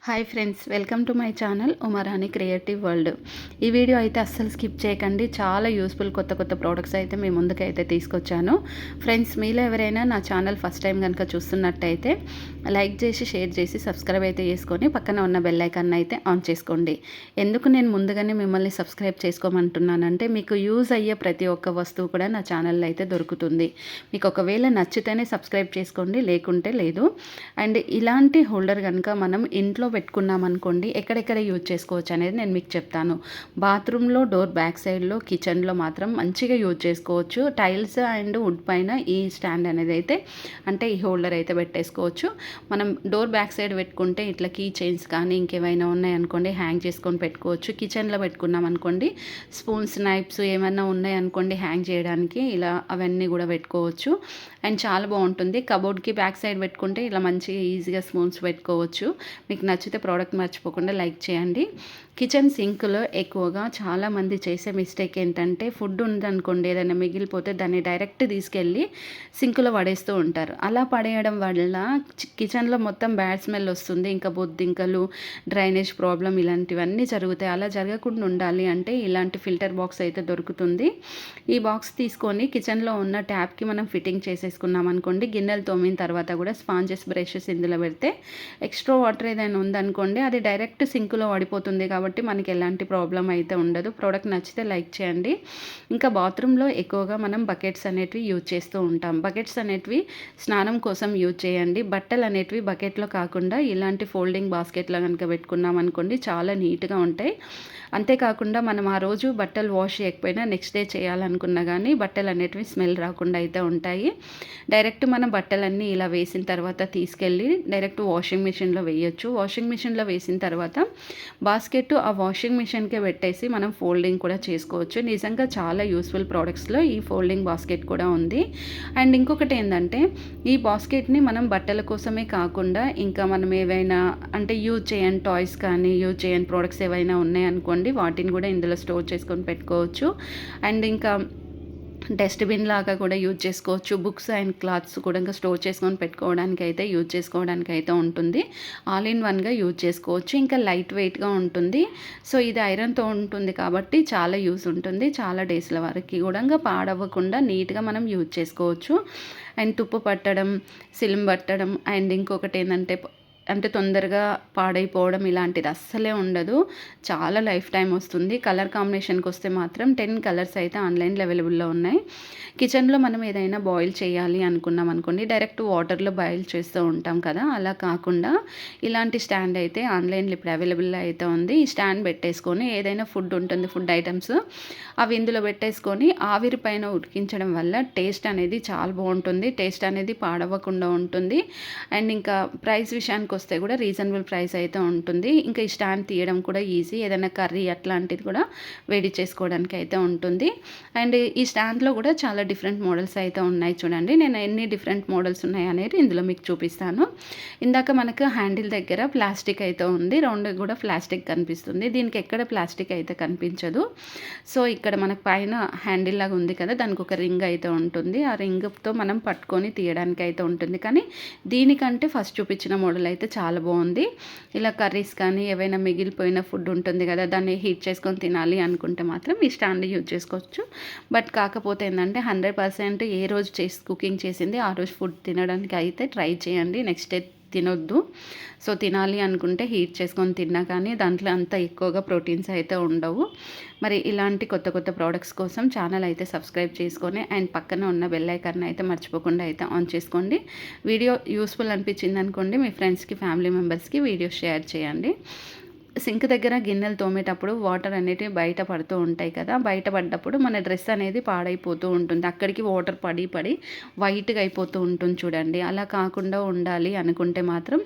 Hi friends, welcome to my channel Uma Rani creative world. ఈ video అయితే అస్సలు స్కిప్ చేయకండి. చాలా యూస్ఫుల్ కొత్త ప్రోడక్ట్స్ అయితే మీ ముందుకైతే తీసుకొచ్చాను. ఫ్రెండ్స్, మీలో ఎవరైనా నా ఛానల్ ఫస్ట్ టైం కనుక చూస్తున్నట్టయితే లైక్ చేసి, షేర్ చేసి, సబ్స్క్రైబ్ అయితే చేసుకొని పక్కన ఉన్న బెల్ ఐకాన్ అయితే ఆన్ చేసుకోండి. ఎందుకు నేను ముందుగానే మిమ్మల్ని సబ్స్క్రైబ్ చేసుకోమంటున్నానంటే మీకు యూజ్ అయ్యే ప్రతి ఒక్క వస్తువు కూడా నా ఛానల్లో అయితే దొరుకుతుంది. మీకు ఒకవేళ నచ్చితేనే సబ్స్క్రైబ్ చేసుకోండి, లేకుంటే లేదు. అండ్ ఇలాంటి హోల్డర్ కనుక మనం ఇంట్లో పెట్టుకున్నాం అనుకోండి, ఎక్కడెక్కడ యూజ్ చేసుకోవచ్చు అనేది నేను మీకు చెప్తాను. బాత్రూంలో డోర్ బ్యాక్ సైడ్లో, కిచెన్లో మాత్రం మంచిగా యూజ్ చేసుకోవచ్చు. టైల్స్ అండ్ వుడ్ పైన ఈ స్టాండ్ అనేది అయితే అంటే ఈ హోల్డర్ అయితే పెట్టేసుకోవచ్చు. మనం డోర్ బ్యాక్ సైడ్ పెట్టుకుంటే ఇట్లా కీ చైన్స్ కానీ ఇంకేమైనా ఉన్నాయనుకోండి హ్యాంగ్ చేసుకొని పెట్టుకోవచ్చు. కిచెన్లో పెట్టుకున్నాం అనుకోండి స్పూన్స్, నైఫ్స్ ఏమైనా ఉన్నాయనుకోండి హ్యాంగ్ చేయడానికి ఇలా అవన్నీ కూడా పెట్టుకోవచ్చు. అండ్ చాలా బాగుంటుంది. కబోర్డ్కి బ్యాక్ సైడ్ పెట్టుకుంటే ఇలా మంచిగా ఈజీగా స్పూన్స్ పెట్టుకోవచ్చు. మీకు నచ్చితే ప్రోడక్ట్ మర్చిపోకుండా లైక్ చేయండి. కిచెన్ సింక్లో ఎక్కువగా చాలామంది చేసే మిస్టేక్ ఏంటంటే ఫుడ్ ఉందనుకోండి, ఏదైనా మిగిలిపోతే దాన్ని డైరెక్ట్ తీసుకెళ్ళి సింక్లో పడేస్తూ ఉంటారు. అలా పడేయడం వల్ల కిచెన్లో మొత్తం బ్యాడ్ స్మెల్ వస్తుంది. ఇంకా బొద్దింకలు, డ్రైనేజ్ ప్రాబ్లం ఇలాంటివన్నీ జరుగుతాయి. అలా జరగకుండా ఉండాలి అంటే ఇలాంటి ఫిల్టర్ బాక్స్ అయితే దొరుకుతుంది. ఈ బాక్స్ తీసుకొని కిచెన్లో ఉన్న ట్యాప్కి మనం ఫిట్టింగ్ చేసేసుకున్నాం అనుకోండి, గిన్నెలు తోమిన తర్వాత కూడా స్పాంజెస్, బ్రషెస్ ఇందులో పెడితే ఎక్స్ట్రా వాటర్ ఏదైనా ఉందనుకోండి అది డైరెక్ట్ సింక్లో పడిపోతుంది. కాబట్టి మనకి ఎలాంటి ప్రాబ్లం అయితే ఉండదు. ప్రోడక్ట్ నచ్చితే లైక్ చేయండి. ఇంకా బాత్రూంలో ఎక్కువగా మనం బకెట్స్ అనేటివి యూజ్ చేస్తూ ఉంటాం. బకెట్స్ అనేటివి స్నానం కోసం యూజ్ చేయండి. బట్టలు అనేటివి బకెట్లో కాకుండా ఇలాంటి ఫోల్డింగ్ బాస్కెట్లో కనుక పెట్టుకున్నాం అనుకోండి చాలా నీట్గా ఉంటాయి. అంతేకాకుండా మనం ఆ రోజు బట్టలు వాష్ చేయకపోయినా నెక్స్ట్ డే చేయాలనుకున్నా కానీ బట్టలు అనేటివి స్మెల్ రాకుండా అయితే ఉంటాయి. డైరెక్ట్ మనం బట్టలన్నీ ఇలా వేసిన తర్వాత తీసుకెళ్ళి డైరెక్ట్ వాషింగ్ మిషన్లో వేయొచ్చు. వాషింగ్ మిషన్లో వేసిన తర్వాత బాస్కెట్ ఆ వాషింగ్ మిషన్కే పెట్టేసి మనం ఫోల్డింగ్ కూడా చేసుకోవచ్చు. నిజంగా చాలా యూస్ఫుల్ ప్రోడక్ట్స్లో ఈ ఫోల్డింగ్ బాస్కెట్ కూడా ఉంది. అండ్ ఇంకొకటి ఏంటంటే ఈ బాస్కెట్ని మనం బట్టల కోసమే కాకుండా ఇంకా మనం ఏవైనా అంటే యూజ్ చేయని టాయ్స్ కానీ యూజ్ చేయని ప్రోడక్ట్స్ ఏవైనా ఉన్నాయనుకోండి వాటిని కూడా ఇందులో స్టోర్ చేసుకొని పెట్టుకోవచ్చు. అండ్ ఇంకా డస్ట్బిన్ లాగా కూడా యూజ్ చేసుకోవచ్చు. బుక్స్ అండ్ క్లాత్స్ కూడా ఇంకా స్టోర్ చేసుకొని పెట్టుకోవడానికి అయితే యూజ్ చేసుకోవడానికి అయితే ఉంటుంది. ఆల్ ఇన్ వన్గా యూజ్ చేసుకోవచ్చు. ఇంకా లైట్ వెయిట్గా ఉంటుంది. సో ఇది ఐరన్తో ఉంటుంది కాబట్టి చాలా యూజ్ ఉంటుంది. చాలా డేస్ల వరకు కూడా ఇంకా పాడవ్వకుండా నీట్గా మనం యూజ్ చేసుకోవచ్చు. అండ్ తుప్పు పట్టడం, సిలిం పట్టడం అండ్ ఇంకొకటి ఏంటంటే అంటే తొందరగా పాడైపోవడం ఇలాంటిది అస్సలే ఉండదు. చాలా లైఫ్ టైం వస్తుంది. కలర్ కాంబినేషన్కి వస్తే మాత్రం 10 కలర్స్ అయితే ఆన్లైన్లో అవైలబుల్లో ఉన్నాయి. కిచెన్లో మనం ఏదైనా బాయిల్ చేయాలి అనుకున్నాం అనుకోండి, డైరెక్ట్ వాటర్లో బాయిల్ చేస్తూ ఉంటాం కదా, అలా కాకుండా ఇలాంటి స్టాండ్ అయితే ఆన్లైన్లో ఇప్పుడు అవైలబుల్లో అయితే ఉంది. ఈ స్టాండ్ పెట్టేసుకొని ఏదైనా ఫుడ్ ఉంటుంది, ఫుడ్ ఐటమ్స్ అవి ఇందులో పెట్టేసుకొని ఆవిరి పైన ఉడికించడం వల్ల టేస్ట్ అనేది చాలా బాగుంటుంది. టేస్ట్ అనేది పాడవ్వకుండా ఉంటుంది. అండ్ ఇంకా ప్రైస్ విషయానికి వస్తే కూడా రీజనబుల్ ప్రైస్ అయితే ఉంటుంది. ఇంకా ఈ స్టాండ్ తీయడం కూడా ఈజీ. ఏదైనా కర్రీ అట్లాంటిది కూడా వేడి చేసుకోవడానికి అయితే ఉంటుంది. అండ్ ఈ స్టాండ్లో కూడా చాలా డిఫరెంట్ మోడల్స్ అయితే ఉన్నాయి. చూడండి, నేను ఎన్ని డిఫరెంట్ మోడల్స్ ఉన్నాయి అనేది ఇందులో మీకు చూపిస్తాను. ఇందాక మనకు హ్యాండిల్ దగ్గర ప్లాస్టిక్ అయితే ఉంది, రౌండ్ కూడా ప్లాస్టిక్ కనిపిస్తుంది. దీనికి ఎక్కడ ప్లాస్టిక్ అయితే కనిపించదు. సో ఇక్కడ మనకు పైన హ్యాండిల్ లాగా ఉంది కదా, దానికి ఒక రింగ్ అయితే ఉంటుంది. ఆ రింగ్తో మనం పట్టుకొని తీయడానికి అయితే ఉంటుంది. కానీ దీనికంటే ఫస్ట్ చూపించిన మోడల్ అయితే చాలా బాగుంది. ఇలా కర్రీస్ కానీ ఏవైనా మిగిలిపోయిన ఫుడ్ ఉంటుంది కదా, దాన్ని హీట్ చేసుకొని తినాలి అనుకుంటే మాత్రం ఈ స్టాండ్ యూజ్ చేసుకోవచ్చు. బట్ కాకపోతే ఏంటంటే 100% ఏ రోజు కుకింగ్ చేసింది ఆ రోజు ఫుడ్ తినడానికి అయితే ట్రై చేయండి. నెక్స్ట్ డే తినొద్దు. సో తినాలి అనుకుంటే హీట్ చేసుకొని తిన్నా కానీ దాంట్లో అంత ఎక్కువగా ప్రోటీన్స్ అయితే ఉండవు. మరి ఇలాంటి కొత్త ప్రోడక్ట్స్ కోసం ఛానల్ అయితే సబ్స్క్రైబ్ చేసుకొని అండ్ పక్కన ఉన్న బెల్ ఐకాన్ అయితే మర్చిపోకుండా అయితే ఆన్ చేసుకోండి. వీడియో యూస్ఫుల్ అనిపించింది అనుకోండి మీ ఫ్రెండ్స్కి, ఫ్యామిలీ మెంబర్స్కి వీడియో షేర్ చేయండి. సింక్ దగ్గర గిన్నెలు తోమేటప్పుడు వాటర్ అనేటివి బయట పడుతూ ఉంటాయి కదా, బయట పడ్డప్పుడు మన డ్రెస్ అనేది పాడైపోతూ ఉంటుంది. అక్కడికి వాటర్ పడి వైట్గా అయిపోతూ ఉంటుంది చూడండి. అలా కాకుండా ఉండాలి అనుకుంటే మాత్రం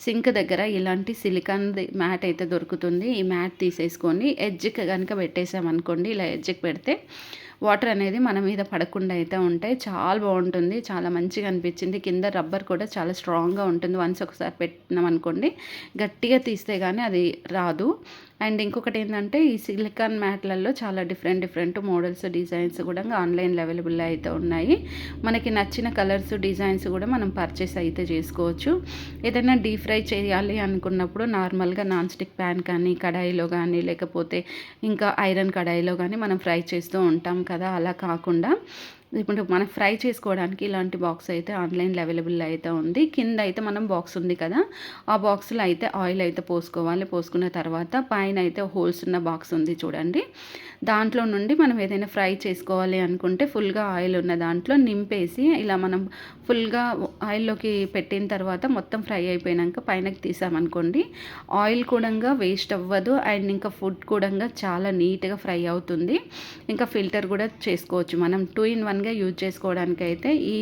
సింక్ దగ్గర ఇలాంటి సిలికాన్ మ్యాట్ అయితే దొరుకుతుంది. ఈ మ్యాట్ తీసేసుకొని ఎడ్జ్కి కనుక పెట్టేసామనుకోండి, ఇలా ఎడ్జ్కి పెడితే వాటర్ అనేది మన మీద పడకుండా అయితే ఉంటాయి. చాలా బాగుంటుంది, చాలా మంచిగా అనిపించింది. కింద రబ్బర్ కూడా చాలా స్ట్రాంగ్గా ఉంటుంది. వన్స్ ఒకసారి పెట్టినాం అనుకోండి గట్టిగా తీస్తే కానీ అది రాదు. అండ్ ఇంకొకటి ఏంటంటే ఈ సిలికాన్ మ్యాట్లలో చాలా డిఫరెంట్ మోడల్స్ డిజైన్స్ కూడా ఆన్లైన్లో అవైలబుల్ అయితే ఉన్నాయి. మనకి నచ్చిన కలర్స్ డిజైన్స్ కూడా మనం పర్చేస్ అయితే చేసుకోవచ్చు. ఏదైనా డీప్ ఫ్రై చేయాలి అనుకున్నప్పుడు నార్మల్గా నాన్ స్టిక్ ప్యాన్ కానీ కడాయిలో కానీ లేకపోతే ఇంకా ఐరన్ కడాయిలో కానీ మనం ఫ్రై చేస్తూ ఉంటాం కదా, అలా కాకుండా ఇప్పుడు మనం ఫ్రై చేసుకోవడానికి ఇలాంటి బాక్స్ అయితే ఆన్లైన్లో అవైలబుల్ అయితే ఉంది. కింద అయితే మనం బాక్స్ ఉంది కదా, ఆ బాక్స్లో అయితే ఆయిల్ అయితే పోసుకోవాలి. పోసుకున్న తర్వాత పైన అయితే హోల్స్ ఉన్న బాక్స్ ఉంది చూడండి, దాంట్లో నుండి మనం ఏదైనా ఫ్రై చేసుకోవాలి అనుకుంటే ఫుల్గా ఆయిల్ ఉన్న దాంట్లో నింపేసి ఇలా మనం ఫుల్గా ఆయిల్లోకి పెట్టిన తర్వాత మొత్తం ఫ్రై అయిపోయాక పైనకి తీసామనుకోండి, ఆయిల్ కూడా వేస్ట్ అవ్వదు అండ్ ఇంకా ఫుడ్ కూడా చాలా నీట్గా ఫ్రై అవుతుంది. ఇంకా ఫిల్టర్ కూడా చేసుకోవచ్చు మనం. 2-in-1గా యూజ్ చేసుకోవడానికి అయితే ఈ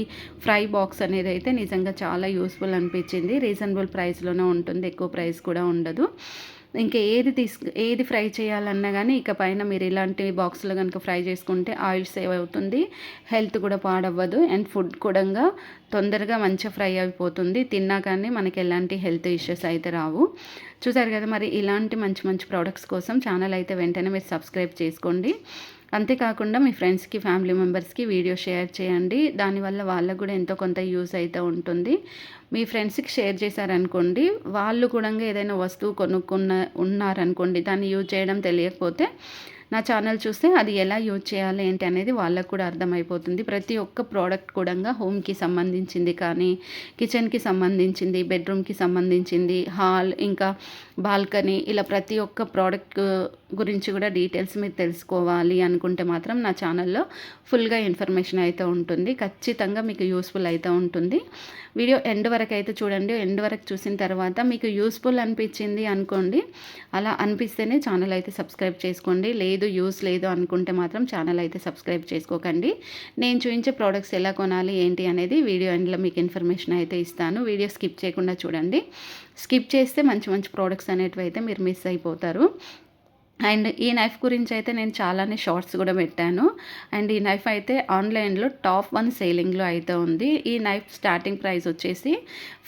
ఫ్రై బాక్స్ అనేది అయితే నిజంగా చాలా యూస్ఫుల్ అనిపించింది. రీజనబుల్ ప్రైస్లోనే ఉంటుంది, ఎక్కువ ప్రైస్ కూడా ఉండదు. ఇంకా ఏది ఫ్రై చేయాలన్నా కానీ ఇక పైన మీరు ఇలాంటి బాక్స్లో కనుక ఫ్రై చేసుకుంటే ఆయిల్ సేవ్ అవుతుంది, హెల్త్ కూడా పాడవ్వదు అండ్ ఫుడ్ కూడా తొందరగా మంచిగా ఫ్రై అయిపోతుంది. తిన్నా కానీ మనకి ఎలాంటి హెల్త్ ఇష్యూస్ అయితే రావు. చూసారు కదా, మరి ఇలాంటి మంచి ప్రోడక్ట్స్ కోసం ఛానల్ అయితే వెంటనే మీరు సబ్స్క్రైబ్ చేసుకోండి. అంతేకాకుండా మీ ఫ్రెండ్స్కి ఫ్యామిలీ మెంబర్స్కి వీడియో షేర్ చేయండి. దానివల్ల వాళ్ళకు కూడా ఎంతో కొంత యూస్ అయితే ఉంటుంది. మీ ఫ్రెండ్స్కి షేర్ చేశారనుకోండి, వాళ్ళు కూడా ఏదైనా వస్తువు ఉన్నారనుకోండి, దాన్ని యూజ్ చేయడం తెలియకపోతే నా ఛానల్ చూస్తే అది ఎలా యూజ్ చేయాలి ఏంటి అనేది వాళ్ళకు కూడా అర్థమైపోతుంది. ప్రతి ఒక్క ప్రోడక్ట్ కూడా హోమ్కి సంబంధించింది కానీ కిచెన్కి సంబంధించింది, బెడ్రూమ్కి సంబంధించింది, హాల్ ఇంకా బాల్కనీ, ఇలా ప్రతి ఒక్క ప్రోడక్ట్ గురించి కూడా డీటెయిల్స్ మీరు తెలుసుకోవాలి అనుకుంటే మాత్రం నా ఛానల్లో ఫుల్గా ఇన్ఫర్మేషన్ అయితే ఉంటుంది. ఖచ్చితంగా మీకు యూస్ఫుల్ అయితే ఉంటుంది. వీడియో ఎండ్ వరకు అయితే చూడండి. ఎండ్ వరకు చూసిన తర్వాత మీకు యూస్ఫుల్ అనిపించింది అనుకోండి, అలా అనిపిస్తేనే ఛానల్ అయితే సబ్స్క్రైబ్ చేసుకోండి. యూస్ లేదు అనుకుంటే మాత్రం ఛానల్ అయితే సబ్స్క్రైబ్ చేసుకోకండి. నేను చూపించే ప్రోడక్ట్స్ ఎలా కొనాలి ఏంటి అనేది వీడియో ఎండ్లో మీకు ఇన్ఫర్మేషన్ అయితే ఇస్తాను. వీడియో స్కిప్ చేయకుండా చూడండి. స్కిప్ చేస్తే మంచి ప్రోడక్ట్స్ అనేటివి అయితే మీరు మిస్ అయిపోతారు. అండ్ ఈ నైఫ్ గురించి అయితే నేను చాలానే షార్ట్స్ కూడా పెట్టాను. అండ్ ఈ నైఫ్ అయితే ఆన్లైన్లో టాప్ 1 సేలింగ్లో అయితే ఉంది. ఈ నైఫ్ స్టార్టింగ్ ప్రైస్ వచ్చేసి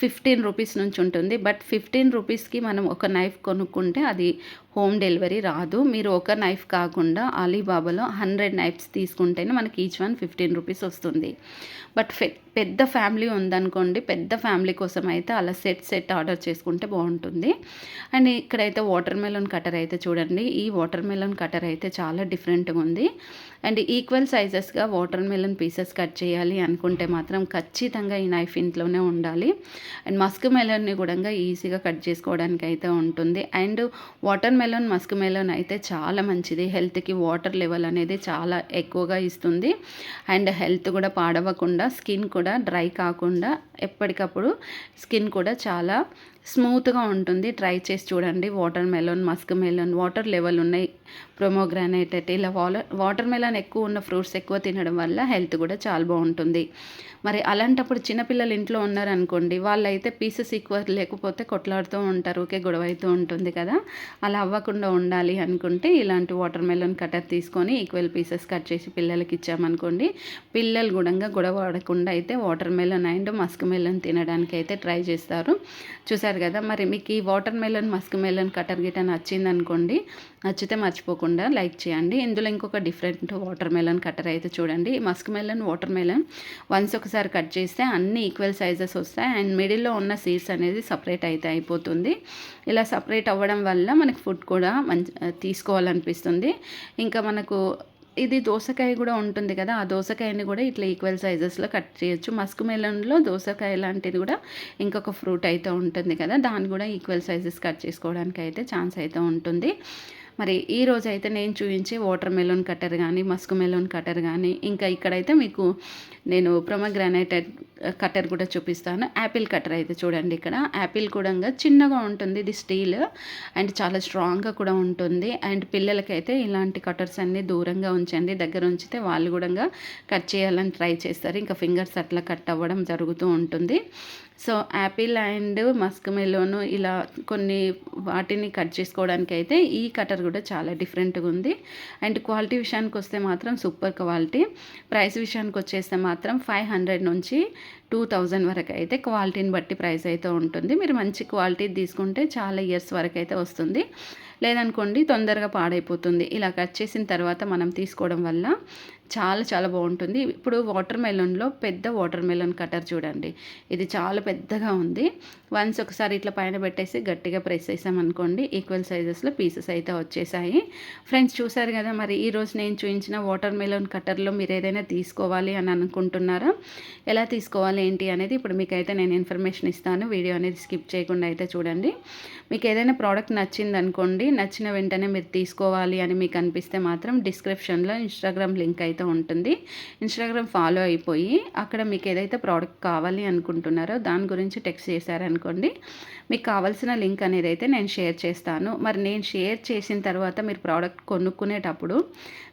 15 రూపీస్ నుంచి ఉంటుంది. బట్ 15 రూపీస్కి మనం ఒక నైఫ్ కొనుక్కుంటే అది హోమ్ డెలివరీ రాదు. మీరు ఒక నైఫ్ కాకుండా అలీబాబాలో 100 నైఫ్స్ తీసుకుంటేనే మనకి ఈచ్ వన్ 15 రూపీస్ వస్తుంది. బట్ పెద్ద ఫ్యామిలీ ఉందనుకోండి, పెద్ద ఫ్యామిలీ కోసం అయితే అలా సెట్ ఆర్డర్ చేసుకుంటే బాగుంటుంది. అండ్ ఇక్కడైతే వాటర్ మెలన్ కటర్ అయితే చూడండి. ఈ వాటర్ మెలన్ కటర్ అయితే చాలా డిఫరెంట్గా ఉంది. అండ్ ఈక్వల్ సైజెస్గా వాటర్ మెలన్ పీసెస్ కట్ చేయాలి అనుకుంటే మాత్రం ఖచ్చితంగా ఈ నైఫ్ ఇంట్లోనే ఉండాలి. అండ్ మస్క్ మెలన్ని కూడా ఈజీగా కట్ చేసుకోవడానికి అయితే ఉంటుంది. And water melon Musk melon అయితే చాలా మంచిది. హెల్త్కి వాటర్ లెవెల్ అనేది చాలా ఎక్కువగా ఇస్తుంది. అండ్ హెల్త్ కూడా పాడవకుండా, స్కిన్ కూడా డ్రై కాకుండా ఎప్పటికప్పుడు స్కిన్ కూడా చాలా స్మూత్గా ఉంటుంది. ట్రై చేసి చూడండి. Water melon, Musk melon, water level ఉన్నాయి, ప్రొమోగ్రానైట్, ఇలా వాటర్ మెలన్ ఎక్కువ ఉన్న ఫ్రూట్స్ ఎక్కువ తినడం వల్ల హెల్త్ కూడా చాలా బాగుంటుంది. మరి అలాంటప్పుడు చిన్నపిల్లలు ఇంట్లో ఉన్నారనుకోండి, వాళ్ళైతే పీసెస్ ఈక్వల్ లేకపోతే కొట్లాడుతూ ఉంటారు, ఓకే గొడవ అవుతూ ఉంటుంది కదా. అలా అవ్వకుండా ఉండాలి అనుకుంటే ఇలాంటి వాటర్ మెలన్ కటర్ తీసుకొని ఈక్వల్ పీసెస్ కట్ చేసి పిల్లలకి ఇచ్చామనుకోండి, పిల్లలు కూడా గొడవ పడకుండా అయితే water melon and Musk melon తినడానికి అయితే ట్రై చేస్తారు. చూసారు కదా, మరి మీకు ఈ water melon Musk melon cutter గిట నచ్చిందనుకోండి, నచ్చితే మర్చిపోకుండా లైక్ చేయండి. ఇందులో ఇంకొక డిఫరెంట్ వాటర్ మెలన్ కటర్ అయితే చూడండి. Musk melon, water melon once ఒకసారి కట్ చేస్తే అన్ని ఈక్వల్ సైజెస్ వస్తాయి. అండ్ మిడిల్లో ఉన్న సీడ్స్ అనేది సపరేట్ అయితే అయిపోతుంది. ఇలా సపరేట్ అవ్వడం వల్ల మనకి ఫుడ్ కూడా తీసుకోవాలనిపిస్తుంది. ఇంకా మనకు ఇది దోసకాయ కూడా ఉంటుంది కదా, ఆ దోసకాయని కూడా ఇట్లా ఈక్వల్ సైజెస్లో కట్ చేయొచ్చు. మస్క్ మెలన్లో దోసకాయ లాంటిది కూడా ఇంకొక ఫ్రూట్ అయితే ఉంటుంది కదా, దాన్ని కూడా ఈక్వల్ సైజెస్ కట్ చేసుకోవడానికి అయితే ఛాన్స్ అయితే ఉంటుంది. మరి ఈరోజు అయితే నేను చూపించే వాటర్ మెలన్ కటర్ కానీ మస్క్ మెలన్ కటర్ కానీ, ఇంకా ఇక్కడైతే మీకు నేను ప్రొమోగ్రానైట్ కటర్ కూడా చూపిస్తాను. యాపిల్ కటర్ అయితే చూడండి. ఇక్కడ యాపిల్ కూడా చిన్నగా ఉంటుంది, ఇది స్టీల్ అండ్ చాలా స్ట్రాంగ్గా కూడా ఉంటుంది. అండ్ పిల్లలకైతే ఇలాంటి కటర్స్ అన్నీ దూరంగా ఉంచండి, దగ్గర ఉంచితే వాళ్ళు కూడా కట్ చేయాలని ట్రై చేస్తారు. ఇంకా ఫింగర్స్ అట్లా కట్ అవ్వడం జరుగుతూ ఉంటుంది. So Apple and Musk melon ఇలా కొన్ని వాటిని కట్ చేసుకోవడానికి అయితే ఈ కటర్ కూడా చాలా డిఫరెంట్గా ఉంది. అండ్ క్వాలిటీ విషయానికి వస్తే మాత్రం సూపర్ క్వాలిటీ. ప్రైస్ విషయానికి వచ్చేస్తే మాత్రం 500 నుంచి 2000 వరకు అయితే క్వాలిటీని బట్టి ప్రైస్ అయితే ఉంటుంది. మీరు మంచి క్వాలిటీ తీసుకుంటే చాలా ఇయర్స్ వరకు అయితే వస్తుంది. లేదనుకోండి తొందరగా పాడైపోతుంది. ఇలా కట్ చేసిన తర్వాత మనం తీసుకోవడం వల్ల చాలా చాలా బాగుంటుంది. ఇప్పుడు వాటర్ మెలన్లో పెద్ద వాటర్ మెలన్ కటర్ చూడండి, ఇది చాలా పెద్దగా ఉంది. వన్స్ ఒకసారి ఇట్లా పైన పెట్టేసి గట్టిగా ప్రెస్ చేసామనుకోండి ఈక్వల్ సైజెస్లో పీసెస్ అయితే వచ్చేసాయి. ఫ్రెండ్స్ చూసారు కదా, మరి ఈరోజు నేను చూపించిన వాటర్ మెలన్ కటర్లో మీరు ఏదైనా తీసుకోవాలి అని అనుకుంటున్నారా? ఎలా తీసుకోవాలి ఏంటి అనేది ఇప్పుడు మీకైతే నేను ఇన్ఫర్మేషన్ ఇస్తాను. వీడియో అనేది స్కిప్ చేయకుండా అయితే చూడండి. మీకు ఏదైనా ప్రోడక్ట్ నచ్చింది అనుకోండి, నచ్చిన వెంటనే మీరు తీసుకోవాలి అని మీకు అనిపిస్తే మాత్రం డిస్క్రిప్షన్లో ఇన్స్టాగ్రామ్ లింక్ అయితే ఉంటుంది. ఇన్స్టాగ్రామ్ ఫాలో అయిపోయి అక్కడ మీకు ఏదైతే ప్రోడక్ట్ కావాలి అనుకుంటున్నారో దాని గురించి టెక్స్ట్ చేశారనుకోండి, మీకు కావాల్సిన లింక్ అనేది అయితే నేను షేర్ చేస్తాను. మరి నేను షేర్ చేసిన తర్వాత మీరు ప్రోడక్ట్ కొనుక్కునేటప్పుడు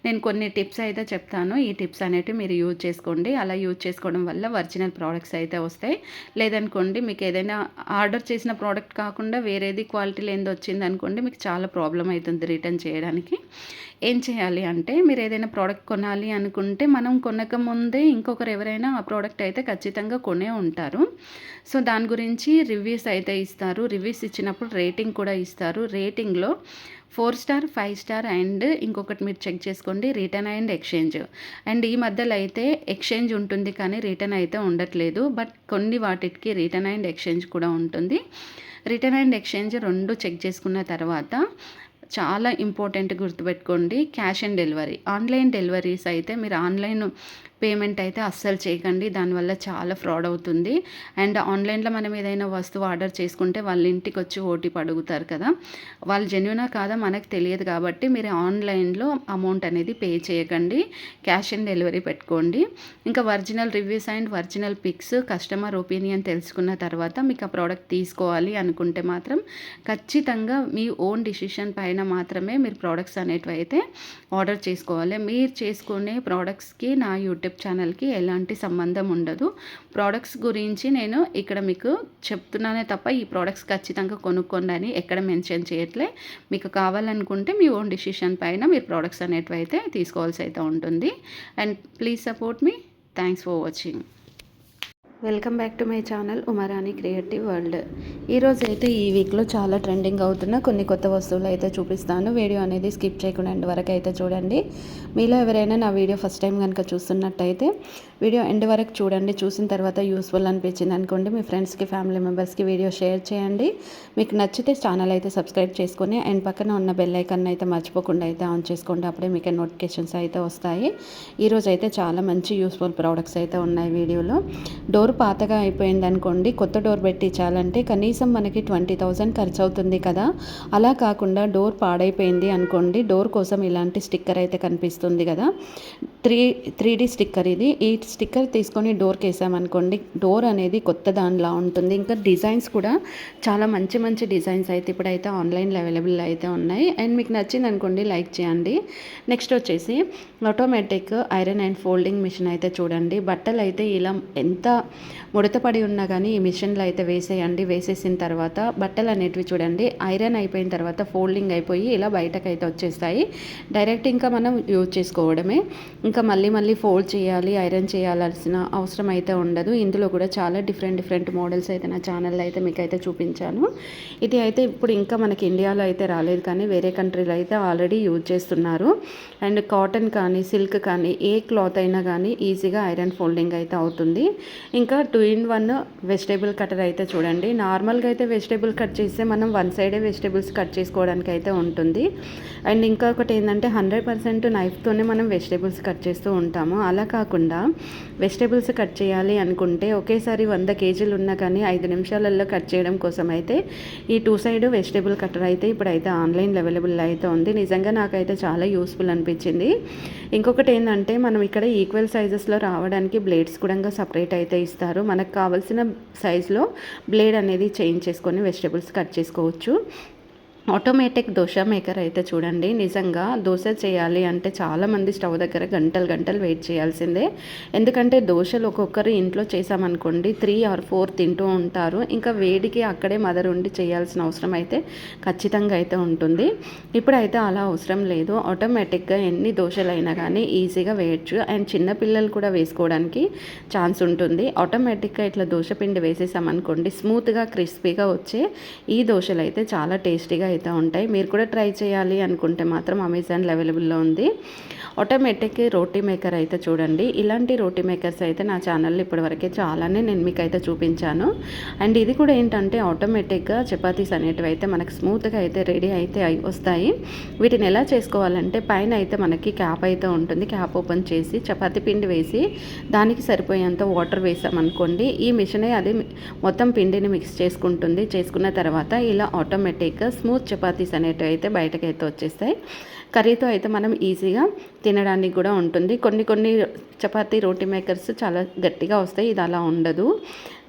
నేను కొన్ని టిప్స్ అయితే చెప్తాను. ఈ టిప్స్ అనేవి మీరు యూజ్ చేసుకోండి. అలా యూజ్ చేసుకోవడం వల్ల ఒరిజినల్ ప్రోడక్ట్స్ అయితే వస్తాయి. లేదనుకోండి మీకు ఏదైనా ఆర్డర్ చేసిన ప్రోడక్ట్ కాకుండా వేరేది క్వాలిటీ లేనిది వచ్చింది అనుకోండి, మీకు చాలా ప్రాబ్లం అవుతుంది రిటర్న్ చేయడానికి. ఏం చేయాలి అంటే, మీరు ఏదైనా ప్రోడక్ట్ కొనాలి అనుకుంటే మనం కొనక ముందే ఇంకొకరు ఎవరైనా ఆ ప్రోడక్ట్ అయితే ఖచ్చితంగా కొనే ఉంటారు. సో దాని గురించి రివ్యూస్ అయితే ఇస్తారు. రివ్యూస్ ఇచ్చినప్పుడు రేటింగ్ కూడా ఇస్తారు. రేటింగ్లో 4 స్టార్ 5 స్టార్ అండ్ ఇంకొకటి మీరు చెక్ చేసుకోండి, రిటర్న్ అండ్ ఎక్స్చేంజ్. అండ్ ఈ మధ్యలో అయితే ఎక్స్చేంజ్ ఉంటుంది కానీ రిటర్న్ అయితే ఉండట్లేదు. బట్ కొన్ని వాటికి రిటర్న్ అండ్ ఎక్స్చేంజ్ కూడా ఉంటుంది. రిటర్న్ అండ్ ఎక్స్చేంజ్ రెండు చెక్ చేసుకున్న తర్వాత చాలా ఇంపార్టెంట్ గుర్తుపెట్టుకోండి, cash on delivery. Online deliveries అయితే మీరు ఆన్లైన్ పేమెంట్ అయితే అస్సలు చేయకండి, దానివల్ల చాలా ఫ్రాడ్ అవుతుంది. అండ్ ఆన్లైన్లో మనం ఏదైనా వస్తువు ఆర్డర్ చేసుకుంటే వాళ్ళ ఇంటికి వచ్చి ఓటీపీ అడుగుతారు కదా, వాళ్ళు జెన్యునా కాదా మనకు తెలియదు. కాబట్టి మీరు ఆన్లైన్లో అమౌంట్ అనేది పే చేయకండి, క్యాష్ ఆన్ డెలివరీ పెట్టుకోండి. ఇంకా original reviews and original pics, customer opinion తెలుసుకున్న తర్వాత మీకు ఆ ప్రోడక్ట్ తీసుకోవాలి అనుకుంటే మాత్రం ఖచ్చితంగా మీ ఓన్ డిసిషన్ పైన మాత్రమే మీరు ప్రోడక్ట్స్ అనేటివి అయితే ఆర్డర్ చేసుకోవాలి. మీరు చేసుకునే ప్రోడక్ట్స్కి నా యూట్యూబ్ ఛానల్కి ఎలాంటి సంబంధం ఉండదు. ప్రోడక్ట్స్ గురించి నేను ఇక్కడ మీకు చెప్తున్నానే తప్ప ఈ ప్రోడక్ట్స్ ఖచ్చితంగా కొనుక్కోండి అని ఎక్కడ మెన్షన్ చేయట్లే. మీకు కావాలనుకుంటే మీ ఓన్ డిసిషన్ పైన మీరు ప్రోడక్ట్స్ అనేటివి అయితే తీసుకోవాల్సి అయితే ఉంటుంది. And please support me. Thanks for watching. Welcome back to my channel Uma Rani creative world. ఈరోజు అయితే ఈ వీక్లో చాలా ట్రెండింగ్ అవుతున్న కొన్ని కొత్త వస్తువులు అయితే చూపిస్తాను. వీడియో అనేది స్కిప్ చేయకుండా ఎండ్ వరకు అయితే చూడండి. మీలో ఎవరైనా నా వీడియో ఫస్ట్ టైం కనుక చూస్తున్నట్టయితే వీడియో ఎండ్ వరకు చూడండి. చూసిన తర్వాత యూస్ఫుల్ అనిపించింది అనుకోండి మీ ఫ్రెండ్స్కి ఫ్యామిలీ మెంబర్స్కి వీడియో షేర్ చేయండి. మీకు నచ్చితే ఛానల్ అయితే సబ్స్క్రైబ్ చేసుకొని అండ్ పక్కన ఉన్న బెల్ ఐకాన్ అయితే మర్చిపోకుండా అయితే ఆన్ చేసుకోండి. అప్పుడే మీకు నోటిఫికేషన్స్ అయితే వస్తాయి. ఈరోజు అయితే చాలా మంచి యూస్ఫుల్ ప్రోడక్ట్స్ అయితే ఉన్నాయి వీడియోలో. డోర్ పాతగా అయిపోయింది అనుకోండి, కొత్త డోర్ పెట్టించాలంటే కనీసం మనకి 20,000 ఖర్చు అవుతుంది కదా. అలా కాకుండా డోర్ పాడైపోయింది అనుకోండి, డోర్ కోసం ఇలాంటి స్టిక్కర్ అయితే కనిపిస్తుంది కదా, 3D స్టిక్కర్ ఇది. ఈ స్టిక్కర్ తీసుకొని డోర్కి వేసామనుకోండి, డోర్ అనేది కొత్త దానిలా ఉంటుంది. ఇంకా డిజైన్స్ కూడా చాలా మంచి మంచి డిజైన్స్ అయితే ఇప్పుడైతే ఆన్లైన్లో అవైలబుల్ అయితే ఉన్నాయి. అండ్ మీకు నచ్చింది అనుకోండి లైక్ చేయండి. నెక్స్ట్ వచ్చేసి automatic iron and folding machine అయితే చూడండి. బట్టలు అయితే ఇలా ఎంత ముడతపడి ఉన్నా కానీ ఈ మిషన్లో అయితే వేసేయండి. వేసేసిన తర్వాత బట్టలు అనేటివి చూడండి ఐరన్ అయిపోయిన తర్వాత ఫోల్డింగ్ అయిపోయి ఇలా బయటకు అయితే వచ్చేస్తాయి. డైరెక్ట్ ఇంకా మనం యూజ్ చేసుకోవడమే. ఇంకా మళ్ళీ ఫోల్డ్ చేయాలి, ఐరన్ చేయాల్సిన అవసరం అయితే ఉండదు. ఇందులో కూడా చాలా డిఫరెంట్ మోడల్స్ అయితే నా ఛానల్లో అయితే మీకు అయితే చూపించాను. ఇది అయితే ఇప్పుడు ఇంకా మనకి ఇండియాలో అయితే రాలేదు కానీ వేరే కంట్రీలో అయితే ఆల్రెడీ యూజ్ చేస్తున్నారు. అండ్ కాటన్ కానీ సిల్క్ కానీ ఏ క్లాత్ అయినా కానీ ఈజీగా ఐరన్ ఫోల్డింగ్ అయితే అవుతుంది. ఇంకా 2-in-1 వెజిటేబుల్ కటర్ అయితే చూడండి. నార్మల్గా అయితే వెజిటేబుల్ కట్ చేస్తే మనం వన్ సైడే వెజిటేబుల్స్ కట్ చేసుకోవడానికి అయితే ఉంటుంది. అండ్ ఇంకొకటి ఏంటంటే 100% నైఫ్తోనే మనం వెజిటేబుల్స్ కట్ చేస్తూ ఉంటాము. అలా కాకుండా వెజిటేబుల్స్ కట్ చేయాలి అనుకుంటే ఒకేసారి 100 కేజీలు ఉన్నా కానీ 5 నిమిషాలలో కట్ చేయడం కోసం అయితే ఈ 2 సైడ్ వెజిటేబుల్ కటర్ అయితే ఇప్పుడైతే ఆన్లైన్లో అవైలబుల్ అయితే ఉంది. నిజంగా నాకైతే చాలా యూస్ఫుల్ అనిపించింది. ఇంకొకటి ఏంటంటే మనం ఇక్కడ ఈక్వల్ సైజెస్లో రావడానికి బ్లేడ్స్ కూడా సపరేట్ అయితే ఇస్తారు. మనకు కావాల్సిన సైజులో బ్లేడ్ అనేది చేంజ్ చేసుకొని వెజిటేబుల్స్ కట్ చేసుకోవచ్చు. ఆటోమేటిక్ దోశ మేకర్ అయితే చూడండి, నిజంగా దోశ చేయాలి అంటే చాలామంది స్టవ్ దగ్గర గంటలు గంటలు వెయిట్ చేయాల్సిందే. ఎందుకంటే దోశలు ఒక్కొక్కరు ఇంట్లో చేసామనుకోండి 3 or 4 తింటూ ఉంటారు. ఇంకా వేడికి అక్కడే మదర్ ఉండి చేయాల్సిన అవసరం అయితే ఖచ్చితంగా అయితే ఉంటుంది. ఇప్పుడైతే అలా అవసరం లేదు, ఆటోమేటిక్గా ఎన్ని దోశలైనా కానీ ఈజీగా వేయచ్చు. అండ్ చిన్నపిల్లలు కూడా వేసుకోవడానికి ఛాన్స్ ఉంటుంది. ఆటోమేటిక్గా ఇట్లా దోశ పిండి వేసేసామనుకోండి స్మూత్గా క్రిస్పీగా వచ్చే ఈ దోశలు అయితే చాలా టేస్టీగా అయితే ఉంటాయి. మీరు కూడా ట్రై చేయాలి అనుకుంటే మాత్రం అమెజాన్లో అవైలబుల్లో ఉంది. ఆటోమేటిక్ రోటీ మేకర్ అయితే చూడండి, ఇలాంటి రోటీ మేకర్స్ అయితే నా ఛానల్లో ఇప్పటివరకే చాలానే నేను మీకు అయితే చూపించాను. అండ్ ఇది కూడా ఏంటంటే ఆటోమేటిక్గా చపాతీస్ అనేటివి అయితే మనకు స్మూత్గా అయితే రెడీ అయితే వస్తాయి. వీటిని ఎలా చేసుకోవాలంటే పైన అయితే మనకి క్యాప్ అయితే ఉంటుంది. క్యాప్ ఓపెన్ చేసి చపాతీ పిండి వేసి దానికి సరిపోయేంత వాటర్ వేసామనుకోండి ఈ మిషనే అది మొత్తం పిండిని మిక్స్ చేసుకుంటుంది. చేసుకున్న తర్వాత ఇలా ఆటోమేటిక్గా స్మూత్ చపాతీస్ అనేటివి అయితే బయటకైతే వచ్చేస్తాయి. కర్రీతో అయితే మనం ఈజీగా తినడానికి కూడా ఉంటుంది. కొన్ని చపాతీ రోటీ మేకర్స్ చాలా గట్టిగా వస్తాయి, ఇది అలా ఉండదు.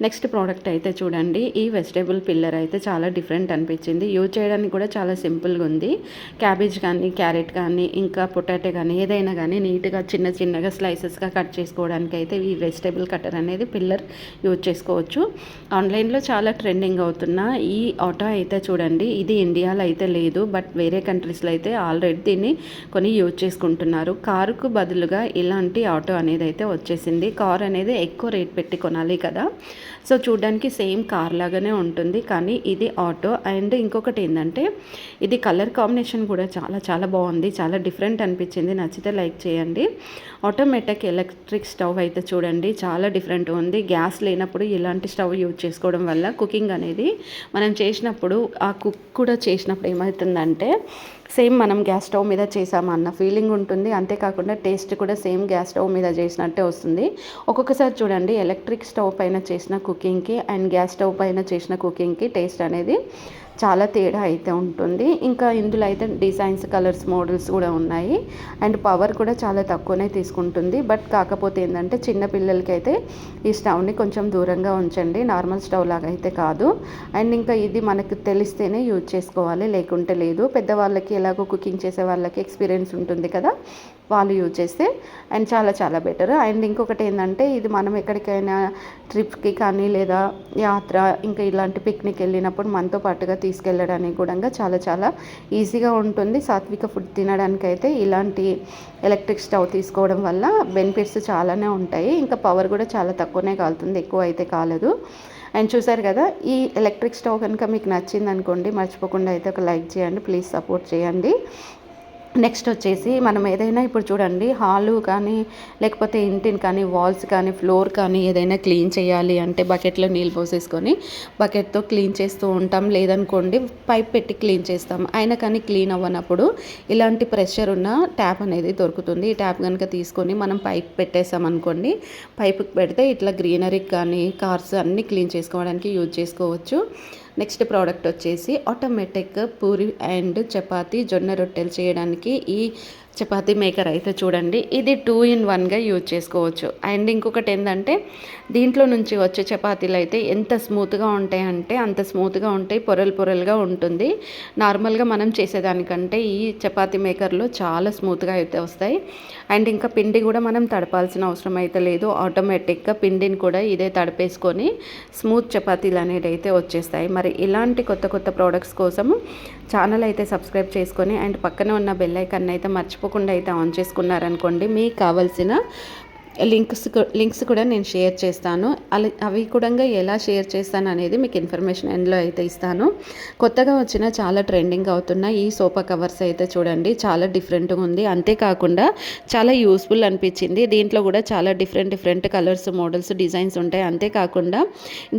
నెక్స్ట్ ప్రోడక్ట్ అయితే చూడండి, ఈ వెజిటేబుల్ పిల్లర్ అయితే చాలా డిఫరెంట్ అనిపించింది. యూజ్ చేయడానికి కూడా చాలా సింపుల్గా ఉంది. క్యాబేజ్ కానీ క్యారెట్ కానీ ఇంకా పొటాటో కానీ ఏదైనా కానీ నీట్గా చిన్నగా స్లైసెస్గా కట్ చేసుకోవడానికి అయితే ఈ వెజిటేబుల్ కట్టర్ అనేది పిల్లర్ యూజ్ చేసుకోవచ్చు. ఆన్లైన్లో చాలా ట్రెండింగ్ అవుతున్న ఈ ఆటో అయితే చూడండి, ఇది ఇండియాలో అయితే లేదు, బట్ వేరే కంట్రీస్లో అయితే ఆల్రెడీ దీన్ని కొని యూజ్ చేసుకుంటున్నారు. కారుకు బదులుగా ఇలాంటి ఆటో అనేది అయితే వచ్చేసింది. కార్ అనేది ఎక్కువ రేట్ పెట్టి కొనాలి కదా, సో చూడడానికి సేమ్ కార్ లాగానే ఉంటుంది, కానీ ఇది ఆటో. అండ్ ఇంకొకటి ఏంటంటే ఇది కలర్ కాంబినేషన్ కూడా చాలా బాగుంది, చాలా డిఫరెంట్ అనిపించింది. నచ్చితే లైక్ చేయండి. ఆటోమేటిక్ ఎలక్ట్రిక్ స్టవ్ అయితే చూడండి చాలా డిఫరెంట్ ఉంది. గ్యాస్ లేనప్పుడు ఇలాంటి స్టవ్ యూజ్ చేసుకోవడం వల్ల కుకింగ్ అనేది మనం చేసినప్పుడు ఆ కుక్ కూడా చేసినప్పుడు ఏమవుతుందంటే సేమ్ మనం గ్యాస్ స్టవ్ మీద చేసామన్న ఫీలింగ్ ఉంటుంది. అంతేకాకుండా టేస్ట్ కూడా సేమ్ గ్యాస్ స్టవ్ మీద చేసినట్టే వస్తుంది. ఒక్కొక్కసారి చూడండి ఎలక్ట్రిక్ స్టవ్ పైన చేసిన కుకింగ్కి అండ్ గ్యాస్ స్టవ్ పైన చేసిన కుకింగ్కి టేస్ట్ అనేది చాలా తేడా అయితే ఉంటుంది. ఇంకా ఇందులో అయితే డిజైన్స్ కలర్స్ మోడల్స్ కూడా ఉన్నాయి. అండ్ పవర్ కూడా చాలా తక్కువనే తీసుకుంటుంది. బట్ కాకపోతే ఏంటంటే చిన్నపిల్లలకి అయితే ఈ స్టవ్ని కొంచెం దూరంగా ఉంచండి, నార్మల్ స్టవ్ లాగా అయితే కాదు. అండ్ ఇంకా ఇది మనకు తెలిస్తేనే యూజ్ చేసుకోవాలి, లేకుంటే లేదు. పెద్దవాళ్ళకి ఎలాగో కుకింగ్ చేసే వాళ్ళకి ఎక్స్పీరియన్స్ ఉంటుంది కదా, వాళ్ళు యూజ్ చేస్తే అండ్ చాలా బెటర్. అండ్ ఇంకొకటి ఏంటంటే ఇది మనం ఎక్కడికైనా ట్రిప్కి కానీ లేదా యాత్ర ఇంకా ఇలాంటి పిక్నిక్ వెళ్ళినప్పుడు మనతో పాటుగా తీసుకెళ్ళడానికి కూడా చాలా ఈజీగా ఉంటుంది. సాత్విక ఫుడ్ తినడానికి అయితే ఇలాంటి ఎలక్ట్రిక్ స్టవ్ తీసుకోవడం వల్ల బెనిఫిట్స్ చాలానే ఉంటాయి. ఇంకా పవర్ కూడా చాలా తక్కువనే కాలుతుంది, ఎక్కువ అయితే కాలేదు. అండ్ చూసారు కదా, ఈ ఎలక్ట్రిక్ స్టవ్ కనుక మీకు నచ్చింది అనుకోండి మర్చిపోకుండా అయితే ఒక లైక్ చేయండి, ప్లీజ్ సపోర్ట్ చేయండి. నెక్స్ట్ వచ్చేసి మనం ఏదైనా ఇప్పుడు చూడండి హాలు కానీ లేకపోతే ఇంటిని కానీ వాల్స్ కానీ ఫ్లోర్ కానీ ఏదైనా క్లీన్ చేయాలి అంటే బకెట్లో నీళ్ళు పోసేసుకొని బకెట్తో క్లీన్ చేస్తూ ఉంటాం. లేదనుకోండి పైప్ పెట్టి క్లీన్ చేస్తాం. అయినా కానీ క్లీన్ అవ్వనప్పుడు ఇలాంటి ప్రెషర్ ఉన్న ట్యాప్ అనేది దొరుకుతుంది. ఈ ట్యాప్ కనుక తీసుకొని మనం పైప్ పెట్టేసాం అనుకోండి, పైపుకి పెడితే ఇట్లా గ్రీనరీకి కానీ కార్స్ అన్నీ క్లీన్ చేసుకోవడానికి యూజ్ చేసుకోవచ్చు. నెక్స్ట్ ప్రోడక్ట్ వచ్చేసి ఆటోమేటిక్ పూరి అండ్ చపాతీ జొన్న రొట్టెలు చేయడానికి ఈ చపాతీ మేకర్ అయితే చూడండి, ఇది 2-in-1గా యూజ్ చేసుకోవచ్చు. అండ్ ఇంకొకటి ఏంటంటే దీంట్లో నుంచి వచ్చే చపాతీలు అయితే ఎంత స్మూత్గా ఉంటాయంటే అంత స్మూత్గా ఉంటాయి, పొరలుగా ఉంటుంది. నార్మల్గా మనం చేసేదానికంటే ఈ చపాతీ మేకర్లో చాలా స్మూత్గా అయితే వస్తాయి. అండ్ ఇంకా పిండి కూడా మనం తడపాల్సిన అవసరం అయితే లేదు, ఆటోమేటిక్గా పిండిని కూడా ఇదే తడిపేసుకొని స్మూత్ చపాతీలు అనేవి అయితే వచ్చేస్తాయి. మరి ఇలాంటి కొత్త ప్రోడక్ట్స్ కోసము ఛానల్ అయితే సబ్స్క్రైబ్ చేసుకొని అండ్ పక్కనే ఉన్న బెల్ ఐకాన్ అయితే మర్చిపోకుండా అయితే ఆన్ చేసుకున్నారనుకోండి, మీకు కావాల్సిన లింక్స్ కూడా నేను షేర్ చేస్తాను. అవి కూడా ఎలా షేర్ చేస్తాను అనేది మీకు ఇన్ఫర్మేషన్ ఎండ్లో అయితే ఇస్తాను. కొత్తగా వచ్చిన చాలా ట్రెండింగ్ అవుతున్న ఈ సోఫా కవర్స్ అయితే చూడండి చాలా డిఫరెంట్గా ఉంది. అంతేకాకుండా చాలా యూస్ఫుల్ అనిపించింది. దీంట్లో కూడా చాలా డిఫరెంట్ కలర్స్ మోడల్స్ డిజైన్స్ ఉంటాయి. అంతేకాకుండా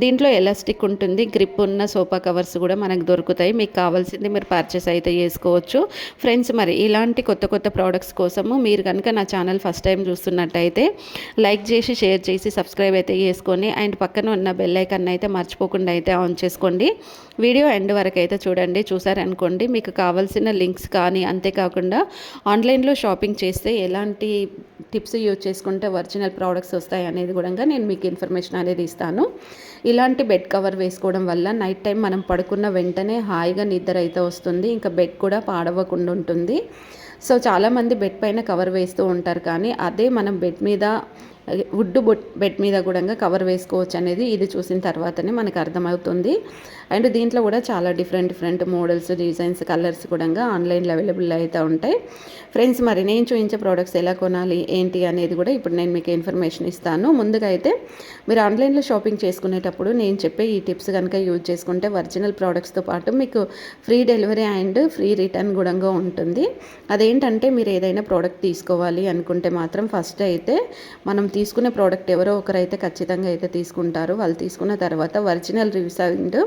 దీంట్లో ఎలాస్టిక్ ఉంటుంది, గ్రిప్ ఉన్న సోఫా కవర్స్ కూడా మనకు దొరుకుతాయి. మీకు కావాల్సింది మీరు పర్చేస్ అయితే చేసుకోవచ్చు. ఫ్రెండ్స్, మరి ఇలాంటి కొత్త ప్రోడక్ట్స్ కోసము మీరు కనుక నా ఛానల్ ఫస్ట్ టైం చూస్తున్నట్టయితే లైక్ చేసి షేర్ చేసి సబ్స్క్రైబ్ అయితే చేసుకొని అండ్ పక్కన ఉన్న బెల్ ఐకాన్ అయితే మర్చిపోకుండా అయితే ఆన్ చేసుకోండి. వీడియో ఎండ్ వరకు అయితే చూడండి. చూసారనుకోండి మీకు కావాల్సిన లింక్స్ కానీ అంతేకాకుండా ఆన్లైన్లో షాపింగ్ చేస్తే ఎలాంటి టిప్స్ యూజ్ చేసుకుంటే ఒరిజినల్ ప్రోడక్ట్స్ వస్తాయి అనేది కూడా నేను మీకు ఇన్ఫర్మేషన్ అనేది ఇస్తాను. ఇలాంటి బెడ్ కవర్ వేసుకోవడం వల్ల నైట్ టైం మనం పడుకున్న వెంటనే హాయిగా నిద్ర అయితే వస్తుంది. ఇంకా బెడ్ కూడా పాడవకుండా ఉంటుంది. సో చాలామంది బెడ్ పైన కవర్ వేస్తూ ఉంటారు, కానీ అదే మనం బెడ్ మీద వుడ్ బెడ్ మీద కూడా కవర్ వేసుకోవచ్చు అనేది ఇది చూసిన తర్వాతనే మనకు అర్థమవుతుంది. అండ్ దీంట్లో కూడా చాలా డిఫరెంట్ మోడల్స్, డిజైన్స్, కలర్స్ కూడా ఆన్లైన్లో అవైలబుల్ అయితే ఉంటాయి. ఫ్రెండ్స్, మరి నేను చూపించే ప్రోడక్ట్స్ ఎలా కొనాలి ఏంటి అనేది కూడా ఇప్పుడు నేను మీకు ఇన్ఫర్మేషన్ ఇస్తాను. ముందుగా అయితే మీరు ఆన్లైన్లో షాపింగ్ చేసుకునేటప్పుడు నేను చెప్పే ఈ టిప్స్ కనుక యూజ్ చేసుకుంటే ఒరిజినల్ ప్రోడక్ట్స్తో పాటు మీకు free delivery and free return కూడా ఉంటుంది. అదేంటంటే మీరు ఏదైనా ప్రోడక్ట్ తీసుకోవాలి అనుకుంటే మాత్రం ఫస్ట్ అయితే మనం తీసుకునే ప్రోడక్ట్ ఎవరో ఒకరైతే ఖచ్చితంగా అయితే తీసుకుంటారు. వాళ్ళు తీసుకున్న తర్వాత original reviews and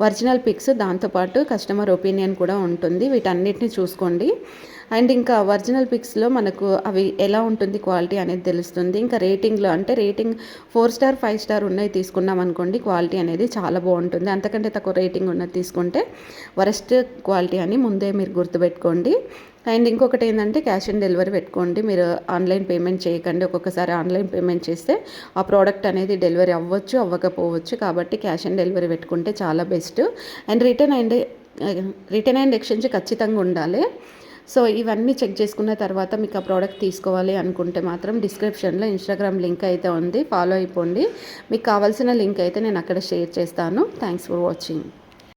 original pics, దాంతోపాటు కస్టమర్ ఒపీనియన్ కూడా ఉంటుంది. వీటన్నిటిని చూసుకోండి. అండ్ ఇంకా ఒరిజినల్ పిక్స్లో మనకు అవి ఎలా ఉంటుంది క్వాలిటీ అనేది తెలుస్తుంది. ఇంకా రేటింగ్లో అంటే రేటింగ్ 4 స్టార్ 5 స్టార్ ఉన్నాయి తీసుకున్నాం అనుకోండి, క్వాలిటీ అనేది చాలా బాగుంటుంది. అంతకంటే తక్కువ రేటింగ్ ఉన్నది తీసుకుంటే వరస్ట్ క్వాలిటీ అని ముందే మీరు గుర్తుపెట్టుకోండి. అండ్ ఇంకొకటి ఏంటంటే క్యాష్ ఆన్ డెలివరీ పెట్టుకోండి. మీరు ఆన్లైన్ పేమెంట్ చేయకండి. ఒక్కొక్కసారి ఆన్లైన్ పేమెంట్ చేస్తే ఆ ప్రోడక్ట్ అనేది డెలివరీ అవ్వచ్చు, అవ్వకపోవచ్చు. కాబట్టి క్యాష్ ఆన్ డెలివరీ పెట్టుకుంటే చాలా best. And return and exchange ఖచ్చితంగా ఉండాలి. సో ఇవన్నీ చెక్ చేసుకున్న తర్వాత మీకు ఆ ప్రోడక్ట్ తీసుకోవాలి అనుకుంటే మాత్రం డిస్క్రిప్షన్లో ఇన్స్టాగ్రామ్ లింక్ అయితే ఉంది, ఫాలో అయిపోండి. మీకు కావాల్సిన లింక్ అయితే నేను అక్కడ షేర్ చేస్తాను. Thanks for watching.